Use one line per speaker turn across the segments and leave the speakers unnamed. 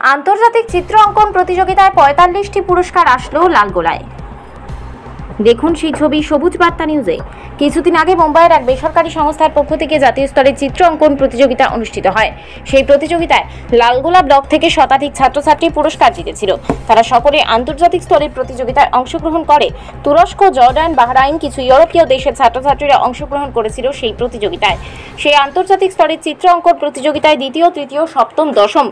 আন্তর্জাতিক চিত্র অঙ্কন প্রতিযোগিতায় ৪৫টি পুরস্কার আসলো লালগোলায়। দেখুন সেই ছবি সবুজ বার্তা নিউজে। কিছুদিন আগে মুম্বাইয়ের এক বেসরকারি সংস্থার পক্ষ থেকে জাতীয় স্তরের চিত্র অঙ্কন প্রতিযোগিতা অনুষ্ঠিত হয়। সেই প্রতিযোগিতায় লালগোলা ব্লক থেকে শতাধিক ছাত্রছাত্রী পুরস্কার জিতেছিল। তারা সকলে আন্তর্জাতিক স্তরের প্রতিযোগিতায় অংশগ্রহণ করে। তুরস্ক, জর্ডান, বাহরাইন, কিছু ইউরোপীয় দেশের ছাত্রছাত্রীরা অংশগ্রহণ করেছিল সেই প্রতিযোগিতায়। সেই আন্তর্জাতিক স্তরের চিত্র অঙ্কন প্রতিযোগিতায় দ্বিতীয়, তৃতীয়, সপ্তম, দশম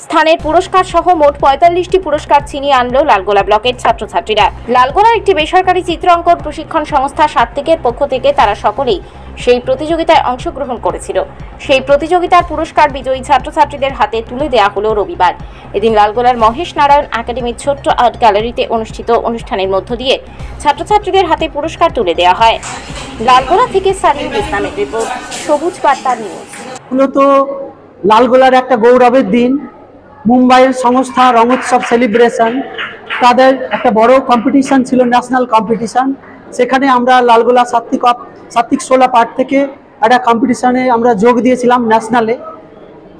স্থানের পুরস্কার সহ মোট ৪৫টি পুরস্কার ছিনিয়ে আনলো লালগোলা ব্লকের ছাত্রছাত্রীরা। লালগোলার একটি বেসরকারি চিত্র অঙ্কন প্রশিক্ষণ সংস্থা সাত্ত্বিকের পক্ষ থেকে তারা সকলেই সেই প্রতিযোগিতায় অংশগ্রহণ করেছিল। সেই প্রতিযোগিতার পুরস্কার বিজয়ী ছাত্রছাত্রীদের হাতে তুলে দেওয়া হলো রবিবার। এদিন লালগোলার মহেশ নারায়ণ একাডেমির ছোট্ট আর্ট গ্যালারিতে অনুষ্ঠিত অনুষ্ঠানের মধ্য দিয়ে ছাত্রছাত্রীদের হাতে পুরস্কার তুলে দেওয়া হয়। লালগোলা থেকে সারিউল ইসলামের রিপোর্ট, সবুজ বার্তা নিউজ।
মূলত লালগোলার একটা গৌরবের দিন। মুম্বাইয়ের সংস্থা রঙোৎসব সেলিব্রেশন, তাদের একটা বড় কম্পিটিশন ছিল, ন্যাশনাল কম্পিটিশন। সেখানে আমরা লালগোলা সাত্ত্বিক সোলা পার্ট থেকে একটা কম্পিটিশনে আমরা যোগ দিয়েছিলাম ন্যাশনালে।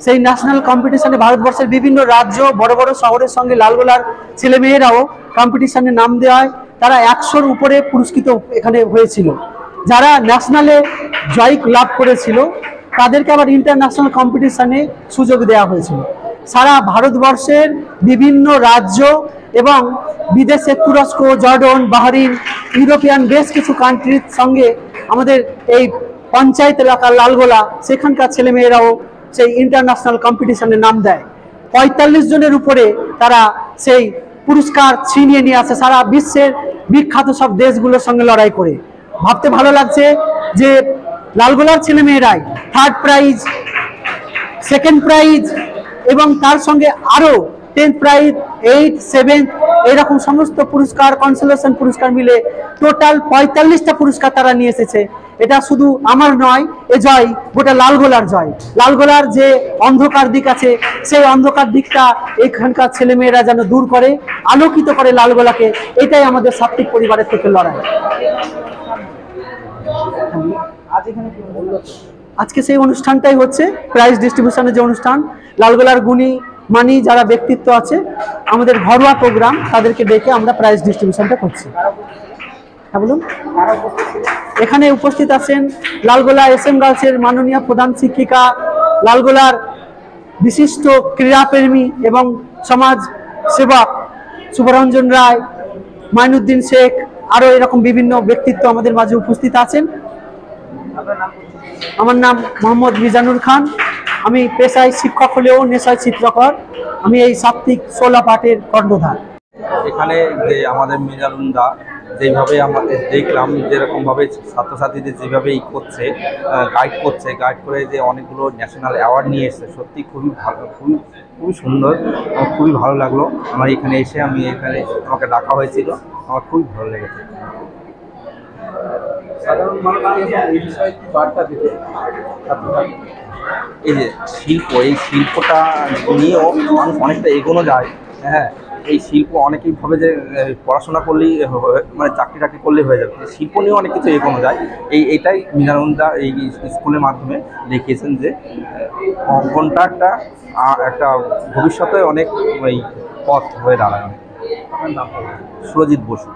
সেই ন্যাশনাল কম্পিটিশনে ভারতবর্ষের বিভিন্ন রাজ্য, বড় বড় শহরের সঙ্গে লালগোলার ছেলেমেয়েরাও কম্পিটিশনে নাম দেওয়ায় তারা ১০০-র উপরে পুরস্কৃত এখানে হয়েছিল। যারা ন্যাশনালে জয় লাভ করেছিল তাদেরকে আবার ইন্টারন্যাশনাল কম্পিটিশনে সুযোগ দেওয়া হয়েছিল। সারা ভারতবর্ষের বিভিন্ন রাজ্য এবং বিদেশের তুরস্ক, জর্ডন, বাহরাইন, ইউরোপিয়ান বেশ কিছু কান্ট্রির সঙ্গে আমাদের এই পঞ্চায়েত এলাকার লালগোলা, সেখানকার ছেলেমেয়েরাও সেই ইন্টারন্যাশনাল কম্পিটিশনে নাম দেয়। ৪৫ জনের উপরে তারা সেই পুরস্কার ছিনিয়ে নিয়ে আসে সারা বিশ্বের বিখ্যাত সব দেশগুলোর সঙ্গে লড়াই করে। ভাবতে ভালো লাগছে যে লালগোলার ছেলেমেয়েরাই থার্ড প্রাইজ, সেকেন্ড প্রাইজ এবং তার সঙ্গে আরও 10th প্রাইজ, 8th, 7th এরকম সমস্ত পুরস্কার, কনসোলেশন পুরস্কার মিলে টোটাল ৪৫টা পুরস্কার তারা নিয়ে এসেছে। এটা শুধু আমার নয়, এ জয় গোটা লালগোলার জয়। লালগোলার যে অন্ধকার দিক আছে সেই অন্ধকার দিকটা এখানকার ছেলেমেয়েরা যেন দূর করে, আলোকিত করে লালগোলাকে, এটাই আমাদের সাত্ত্বিক পরিবারের থেকে লড়াই। আজকে সেই অনুষ্ঠানটাই হচ্ছে প্রাইজ ডিস্ট্রিবিউশনের যে অনুষ্ঠান। লালগোলার গুণী মানি যারা ব্যক্তিত্ব আছে, আমাদের ঘরোয়া প্রোগ্রাম, তাদেরকে ডেকে আমরা প্রাইজ ডিস্ট্রিবিউশনটা করছি। হ্যাঁ বলুন। এখানে উপস্থিত আছেন লালগোলা SM গার্লসের মাননীয় প্রধান শিক্ষিকা, লালগোলার বিশিষ্ট ক্রীড়াপ্রেমী এবং সমাজ সেবক শুভরঞ্জন রায়, মাইনুদ্দিন শেখ, আরও এরকম বিভিন্ন ব্যক্তিত্ব আমাদের মাঝে উপস্থিত আছেন। আমার নাম মোহাম্মদ মিজানুর খান। আমি পেশায় শিক্ষক হলেও নেশায় চিত্রকর। আমি এই সাত্ত্বিক সোলা পাঠের কর্ণধার।
এখানে যে আমাদের মিজানুর দা যেইভাবে আমাদের দেখলাম, যেরকমভাবে ছাত্রছাত্রীদের যেভাবে করছে, গাইড করে যে অনেকগুলো ন্যাশনাল অ্যাওয়ার্ড নিয়ে এসেছে, সত্যি খুবই ভালো, খুবই সুন্দর, খুবই ভালো লাগলো। আমার এখানে এসে আমাকে ডাকা হয়েছিল, আমার খুবই ভালো লেগেছে।
সাধারণ মানুষকে এই বিষয়ে কি বার্তা দিতে?
এই যে এই শিল্পটা নিয়েও মানুষ অনেকটা এগোনো যায়। হ্যাঁ, এই শিল্প অনেকেই ভাবে যে পড়াশোনা করলেই মানে চাকরি করলেই হয়ে যাবে, শিল্প নিয়েও অনেক কিছু এগোনো যায়। এইটাই মিজানুর এই স্কুলের মাধ্যমে দেখিয়েছেন যে অঙ্কনটা একটা ভবিষ্যতে অনেক পথ হয়ে দাঁড়ায়। সুরজিৎ বসু।